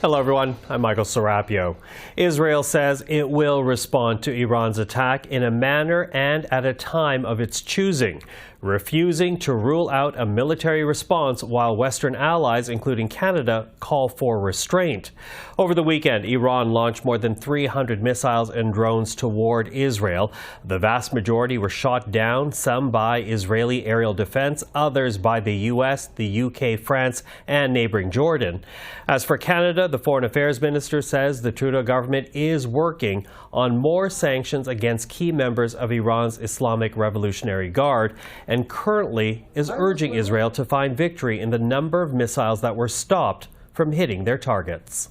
Hello, everyone. I'm Michael Serapio. Israel says it will respond to Iran's attack in a manner and at a time of its choosing, refusing to rule out a military response while Western allies, including Canada, call for restraint. Over the weekend, Iran launched more than 300 missiles and drones toward Israel. The vast majority were shot down, some by Israeli aerial defense, others by the U.S., the UK, France, and neighboring Jordan. As for Canada, the Foreign Affairs Minister says the Trudeau government is working on more sanctions against key members of Iran's Islamic Revolutionary Guard and currently is urging Israel to find victory in the number of missiles that were stopped from hitting their targets.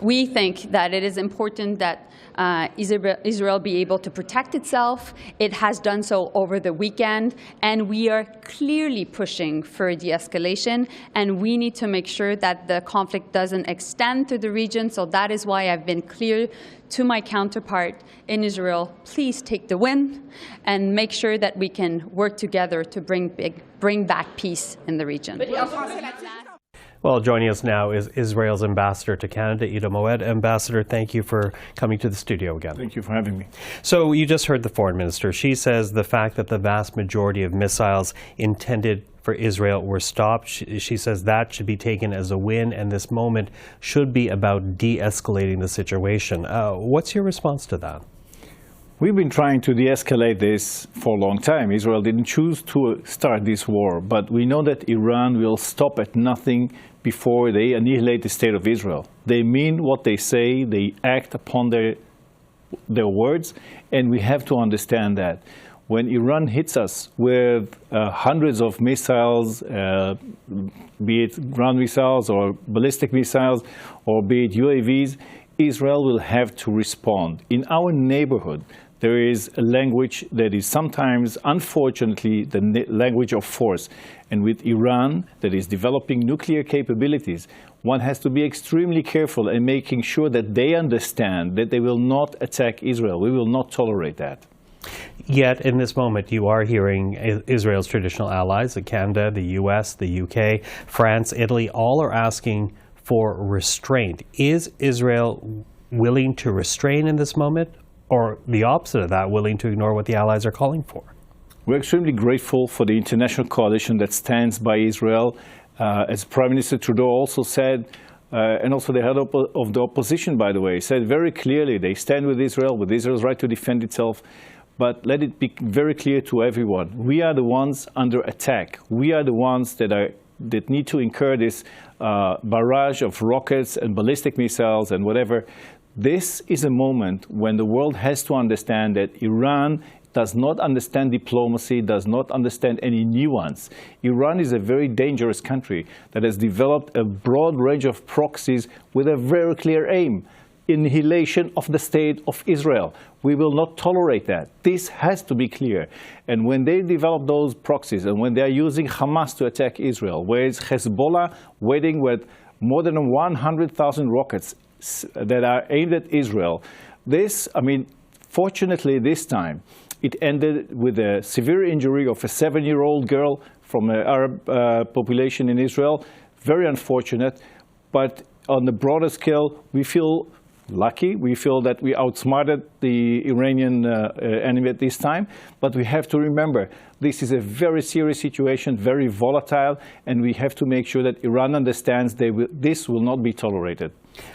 We think that it is important that Israel be able to protect itself. It has done so over the weekend, and we are clearly pushing for de-escalation, and we need to make sure that the conflict doesn't extend to the region. So that is why I've been clear to my counterpart in Israel, please take the win and make sure that we can work together to bring back peace in the region. Well, joining us now is Israel's ambassador to Canada, Iddo Moed. Ambassador, thank you for coming to the studio again. Thank you for having me. So you just heard the foreign minister. She says the fact that the vast majority of missiles intended for Israel were stopped, she says that should be taken as a win, and this moment should be about de-escalating the situation. What's your response to that? We've been trying to de-escalate this for a long time. Israel didn't choose to start this war, but we know that Iran will stop at nothing before they annihilate the state of Israel. They mean what they say, they act upon their words, and we have to understand that. When Iran hits us with hundreds of missiles, be it ground missiles or ballistic missiles, or be it UAVs, Israel will have to respond. In our neighborhood, there is a language that is sometimes, unfortunately, the language of force. And with Iran, that is developing nuclear capabilities, one has to be extremely careful in making sure that they understand that they will not attack Israel. We will not tolerate that. Yet, in this moment, you are hearing Israel's traditional allies, Canada, the U.S., the UK, France, Italy, all are asking for restraint. Is Israel willing to restrain in this moment, or the opposite of that, willing to ignore what the allies are calling for? We're extremely grateful for the international coalition that stands by Israel. As Prime Minister Trudeau also said, and also the head of the opposition, by the way, said very clearly they stand with Israel's right to defend itself. But let it be very clear to everyone, we are the ones under attack. We are the ones that need to incur this barrage of rockets and ballistic missiles and whatever. This is a moment when the world has to understand that Iran does not understand diplomacy, does not understand any nuance. Iran is a very dangerous country that has developed a broad range of proxies with a very clear aim: annihilation of the state of Israel. We will not tolerate that. This has to be clear. And when they develop those proxies and when they are using Hamas to attack Israel, whereas Hezbollah waiting with more than 100,000 rockets that are aimed at Israel, fortunately this time, it ended with a severe injury of a 7-year-old girl from an Arab population in Israel. Very unfortunate. But on the broader scale, we feel lucky. We feel that we outsmarted the Iranian enemy at this time. But we have to remember, this is a very serious situation, very volatile, and we have to make sure that Iran understands this will not be tolerated.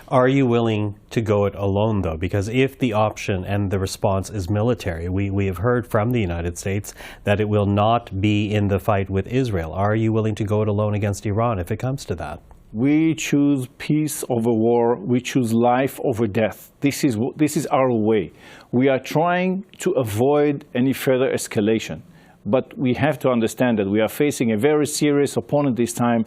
Are you willing to go it alone, though? Because if the option and the response is military, we have heard from the United States that it will not be in the fight with Israel. Are you willing to go it alone against Iran if it comes to that? We choose peace over war. We choose life over death. This is our way. We are trying to avoid any further escalation. But we have to understand that we are facing a very serious opponent this time,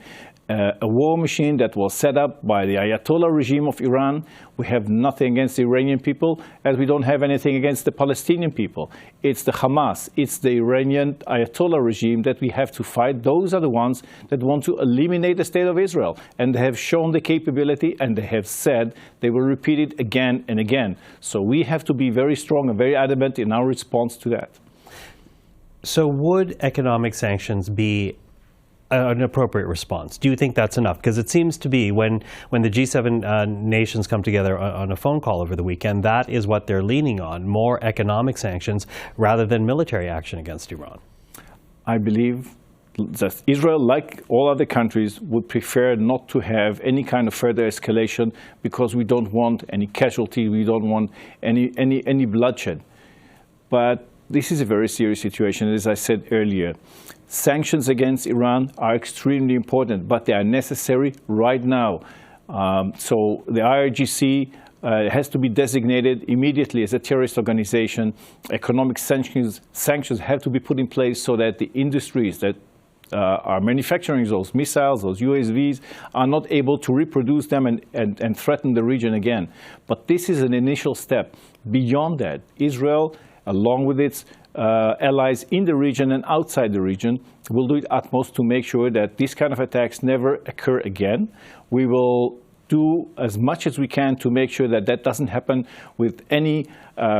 a war machine that was set up by the Ayatollah regime of Iran. We have nothing against the Iranian people, as we don't have anything against the Palestinian people. It's the Hamas, it's the Iranian Ayatollah regime that we have to fight. Those are the ones that want to eliminate the state of Israel. And they have shown the capability, and they have said they will repeat it again and again. So we have to be very strong and very adamant in our response to that. So would economic sanctions be an appropriate response? Do you think that's enough? Because it seems to be when the G7 nations come together on a phone call over the weekend, that is what they're leaning on, more economic sanctions rather than military action against Iran. I believe that Israel, like all other countries, would prefer not to have any kind of further escalation because we don't want any casualty, we don't want any bloodshed. But this is a very serious situation, as I said earlier. Sanctions against Iran are extremely important, but they are necessary right now. So the IRGC has to be designated immediately as a terrorist organization. Economic sanctions have to be put in place so that the industries that are manufacturing those missiles, those UAVs, are not able to reproduce them and threaten the region again. But this is an initial step. Beyond that, Israel, along with its allies in the region and outside the region, will do its utmost to make sure that these kind of attacks never occur again. We will do as much as we can to make sure that that doesn't happen with any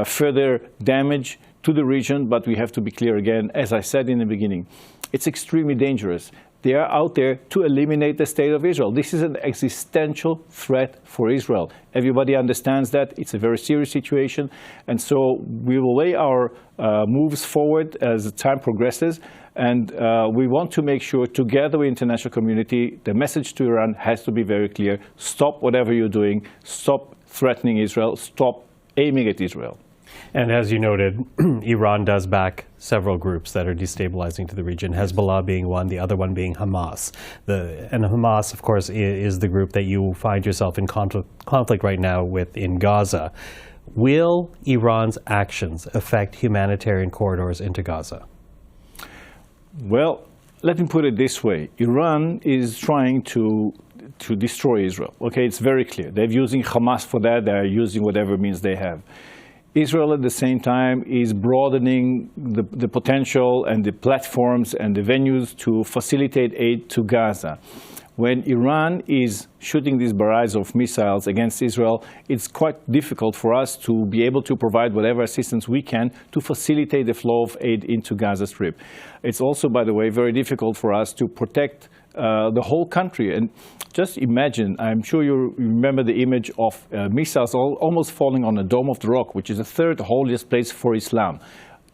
further damage to the region, but we have to be clear again, as I said in the beginning, it's extremely dangerous. They are out there to eliminate the state of Israel. This is an existential threat for Israel. Everybody understands that. It's a very serious situation. And so we will lay our moves forward as time progresses. And we want to make sure, together with the international community, the message to Iran has to be very clear. Stop whatever you're doing. Stop threatening Israel. Stop aiming at Israel. And as you noted, Iran does back several groups that are destabilizing to the region, Hezbollah being one, the other one being Hamas. And Hamas, of course, is the group that you find yourself in conflict right now with in Gaza. Will Iran's actions affect humanitarian corridors into Gaza? Well, let me put it this way. Iran is trying to destroy Israel. Okay, it's very clear. They're using Hamas for that. They're using whatever means they have. Israel, at the same time, is broadening the potential and the platforms and the venues to facilitate aid to Gaza. When Iran is shooting these barrages of missiles against Israel, it's quite difficult for us to be able to provide whatever assistance we can to facilitate the flow of aid into Gaza Strip. It's also, by the way, very difficult for us to protect the whole country. And just imagine, I'm sure you remember the image of missiles almost falling on the Dome of the Rock, which is the third holiest place for Islam.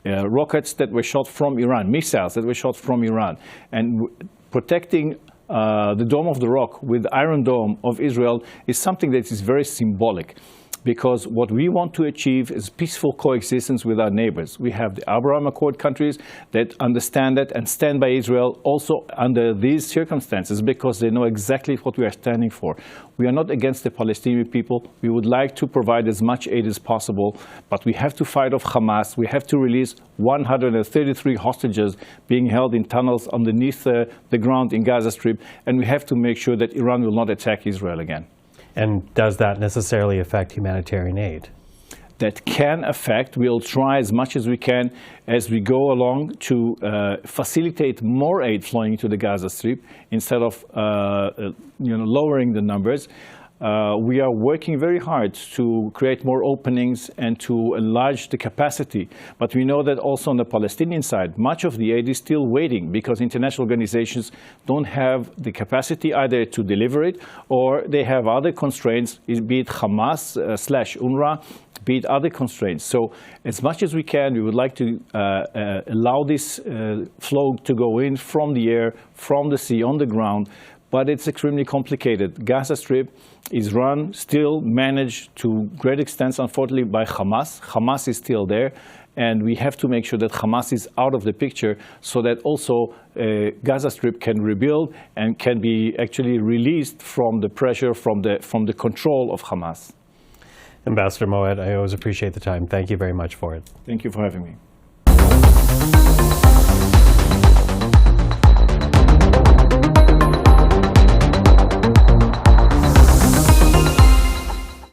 Rockets that were shot from Iran, missiles that were shot from Iran. And protecting the Dome of the Rock with the Iron Dome of Israel is something that is very symbolic. Because what we want to achieve is peaceful coexistence with our neighbors. We have the Abraham Accord countries that understand that and stand by Israel also under these circumstances because they know exactly what we are standing for. We are not against the Palestinian people. We would like to provide as much aid as possible, but we have to fight off Hamas. We have to release 133 hostages being held in tunnels underneath the ground in Gaza Strip, and we have to make sure that Iran will not attack Israel again. And does that necessarily affect humanitarian aid? That can affect. We'll try as much as we can as we go along to facilitate more aid flowing to the Gaza Strip instead of lowering the numbers. We are working very hard to create more openings and to enlarge the capacity. But we know that also on the Palestinian side, much of the aid is still waiting because international organizations don't have the capacity either to deliver it or they have other constraints, be it Hamas/UNRWA, be it other constraints. So as much as we can, we would like to allow this flow to go in from the air, from the sea, on the ground. But it's extremely complicated. Gaza Strip is run, still managed to great extent, unfortunately, by Hamas. Hamas is still there, and we have to make sure that Hamas is out of the picture so that also Gaza Strip can rebuild and can be actually released from the pressure, from the control of Hamas. Ambassador Moed, I always appreciate the time. Thank you very much for it. Thank you for having me.